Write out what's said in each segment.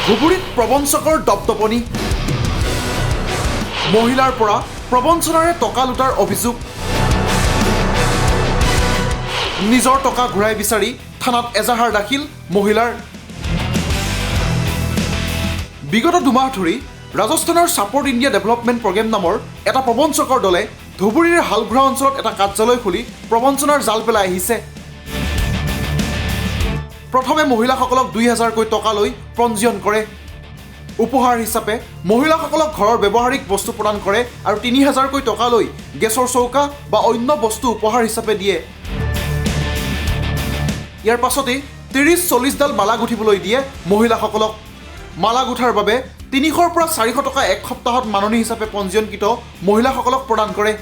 ধুবুৰীত প্ৰবঞ্চকৰ দপদপনি মহিলাৰ পৰা প্ৰবঞ্চনাৰে টকা লুটাৰ অভিযোগ নিজৰ টকা ঘূৰাই বিচাৰি থানাত এজাহাৰ দাখিল মহিলাৰ বিগত দুমাহ ধৰি ৰাজস্থানৰ ছাপৰ্ট ইণ্ডিয়া ডেভেলপমেণ্ট প্ৰগ্ৰেম নামৰ এটা প্ৰবঞ্চকৰ দলে ধুবুৰীৰ হালঘোৰা অঞ্চলত এটা কাৰ্যালয় খুলি প্ৰবঞ্চনাৰ জাল পেলাই আহিছে। প্ৰথমে মহিলাসকলক ২০০০কৈ টকা লৈ পঞ্জীয়ন কৰে। উপহাৰ হিচাপে মহিলাসকলক ঘৰৰ ব্যৱহাৰিক বস্তু প্ৰদান কৰে আৰু ৩০০০কৈ টকা লৈ গেছৰ চৌকা বা অন্য বস্তু উপহাৰ হিচাপে দিয়ে। ইয়াৰ পাছতেই ৩০-৪০ডাল মালা গুঠিবলৈ দিয়ে মহিলাসকলক। মালা গুঠাৰ বাবে ৩০০ৰ পৰা ৪০০ টকা এক সপ্তাহত মাননি হিচাপে পঞ্জীয়নকৃত মহিলাসকলক প্ৰদান কৰে।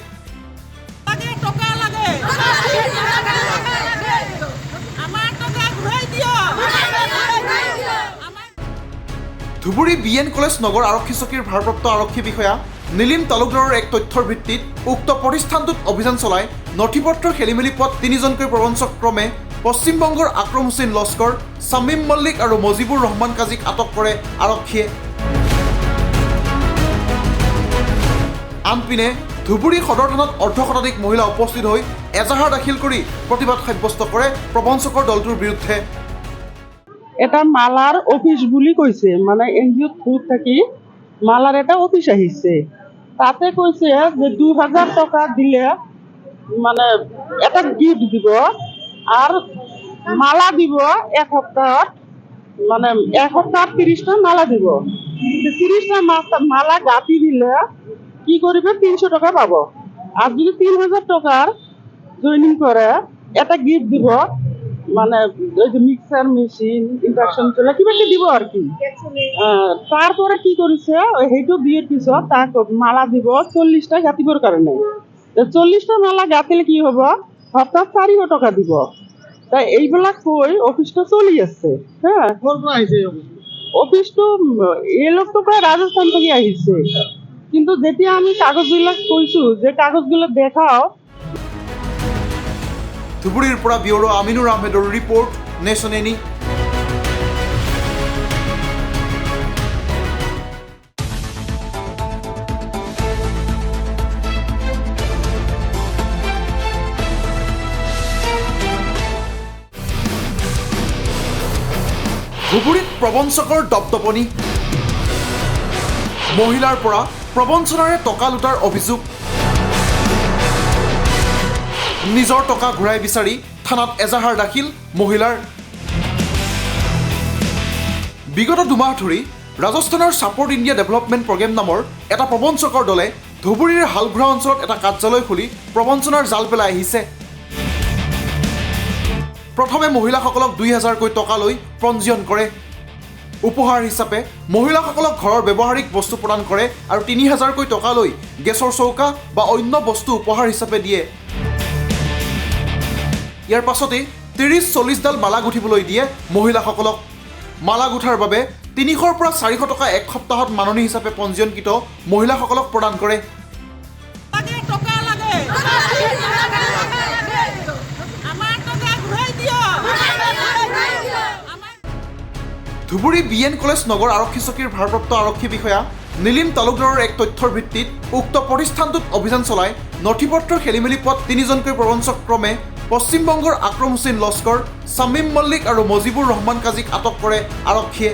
ধুবুৰী BN কলেজ নগৰ আৰক্ষী চকীৰ ভাৰপ্ৰাপ্ত আৰক্ষী বিষয়া নীলিম তালুকদাৰৰ এক তথ্যৰ ভিত্তিত উক্ত প্ৰতিষ্ঠানটোত অভিযান চলাই নথিপত্ৰ খেলিমেলি পোৱাত ৩জনকৈ প্ৰবঞ্চক ক্ৰমে পশ্চিমবংগৰ আকৰম হুছেইন লস্কৰ, ছামিম মল্লিক আৰু মজিবুৰ ৰহমান কাজীক আটক কৰে আৰক্ষীয়ে। আনপিনে ধুবুৰী সদৰ থানাত অৰ্ধশতাধিক মহিলা উপস্থিত হৈ এজাহাৰ দাখিল কৰি প্ৰতিবাদ সাব্যস্ত কৰে প্ৰবঞ্চকৰ দলটোৰ বিৰুদ্ধে। এটা মালার অফিস বুলি কইছে, মানে এনজিও থ্রু থাকি মালার এটা অফিস আহিছে। তাতে কইছে যে ২০০০ টাকা দিলে মানে এটা গিফট দিব আর মালা দিব এক সপ্তাহত, মানে এক সপ্তাহত ৩০টা মালা দিব। ৩০টা মালা গাঁথি দিলে কি করবে ৩০০ টাকা পাব। আর যদি ৩০০০ টাকার জয়েনিং করে এটা গিফট দিব, মানে ওই যে মিক্সার মেশিন, ইন্ডাকশন চলে কিবা কি দিব আর কি। তারপরে কি করেছে সেইটো বিয়ের পিছত তাক মালা দিব ৪০টা গাঁথিবৰ কাৰণে। ৪০টা মালা গাঁথিলে কি হব, সপ্তাহ ৪০০ টাকা দিব। তাই এইবিলাক কৈ অফিসটা চলি আছে। হ্যাঁ, অফিসটো এই লোকটো প্রায় রাজস্থান থেকে আহিছে, কিন্তু যেতিয়া আমি কাগজবিলাক কৈছো যে কাগজগুলো দেখাও। ধুবুৰীৰ পৰা ব্যুৰ' আমিনুৰ আহমেদৰ ৰিপৰ্ট, নেশ্যন এনি। ধুবুৰীত প্ৰবঞ্চকৰ দপদপনি মহিলাৰ পৰা প্ৰবঞ্চনাৰে টকা লুটাৰ অভিযোগ নিজৰ টকা ঘূৰাই বিচাৰি থানাত এজাহাৰ দাখিল মহিলাৰ বিগত দুমাহ ধৰি ৰাজস্থানৰ ছাপৰ্ট ইণ্ডিয়া ডেভেলপমেণ্ট প্ৰগ্ৰেম নামৰ এটা প্ৰবঞ্চকৰ দলে ধুবুৰীৰ হালঘোৰা অঞ্চলত এটা কাৰ্যালয় খুলি প্ৰবঞ্চনাৰ জাল পেলাই আহিছে। প্ৰথমে মহিলাসকলক ২০০০কৈ টকা লৈ পঞ্জীয়ন কৰে। উপহাৰ হিচাপে মহিলাসকলক ঘৰৰ ব্যৱহাৰিক বস্তু প্ৰদান কৰে আৰু ৩০০০কৈ টকা লৈ গেছৰ চৌকা বা অন্য বস্তু উপহাৰ হিচাপে দিয়ে। ইয়াৰ পাছতেই ৩০-৪০ডাল মালা গুঠিবলৈ দিয়ে মহিলাসকলক। মালা গুঠাৰ বাবে ৩০০ৰ পৰা ৪০০ টকা এক সপ্তাহত মাননি হিচাপে পঞ্জীয়নকৃত মহিলাসকলক প্ৰদান কৰে। ধুবুৰী BN কলেজ নগৰ আৰক্ষী চকীৰ ভাৰপ্ৰাপ্ত আৰক্ষী বিষয়া নীলিম তালুকদাৰৰ এক তথ্যৰ ভিত্তিত উক্ত প্ৰতিষ্ঠানটোত অভিযান চলাই নথিপত্ৰ খেলিমেলি পোৱাত ৩জনকৈ প্ৰবঞ্চক ক্ৰমে পশ্চিমবংগৰ আকৰম হুছেইন লস্কৰ, ছামিম মল্লিক আৰু মজিবুৰ ৰহমান কাজীক আটক কৰে আৰক্ষীয়ে।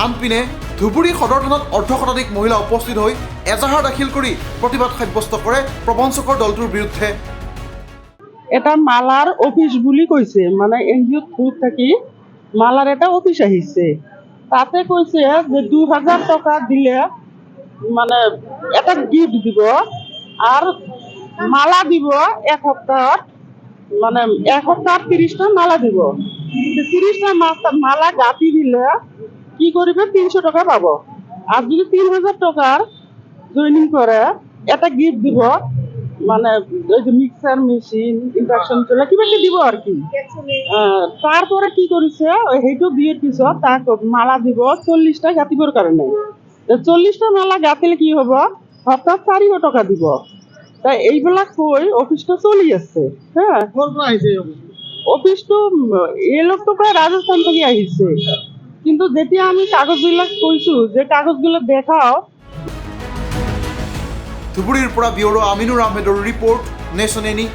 আনপিনে ধুবুৰী সদৰ থানাত অৰ্ধশতাধিক মহিলা উপস্থিত হৈ এজাহাৰ দাখিল কৰি প্ৰতিবাদ সাব্যস্ত কৰে প্ৰবঞ্চকৰ দলটোৰ বিৰুদ্ধে। এটা মালার অফিস বুলি কইছে, মানে এনজিও থ্রু থাকি মালার এটা অফিস আহিছে। তাতে কইছে যে ২০০০ টাকা দিলে মানে একটা গিফট দিব আর মালা দিব এক সপ্তাহত, মানে এক সপ্তাহত ৩০টা মালা দিব। ৩০টা মালা গাঁথি দিলে কি করবে ৩০০ টাকা পাব। আর যদি ৩০০০ টাকার জয়েনিং করে একটা গিফট দিব, মানে ওই যে মিক্সার মেশিন, ইন্ডাকশন চলে কিবা কি দিব আর কি। তারপরে কি করেছে সেইটো বিয়ের পিছত তাক মালা দিব ৪০টা গাঁথিবৰ কাৰণে। ৪০টা মালা গাঁথিলে কি হব, সপ্তাহ ৪০০ টাকা দিব। তাই এইবিলাক কৈ অফিসটা চলি আছে। হ্যাঁ, অফিসটো এই লোকটো প্ৰায় ৰাজস্থান থেকে আহিছে, কিন্তু যেতিয়া আমি কাগজবিলাক কৈছোঁ যে কাগজগুলো দেখাও, ধুবুৰীৰ পৰা ব্যুৰ' আমিনুৰ আহমেদৰ ৰিপৰ্ট, নেশ্যন এনি।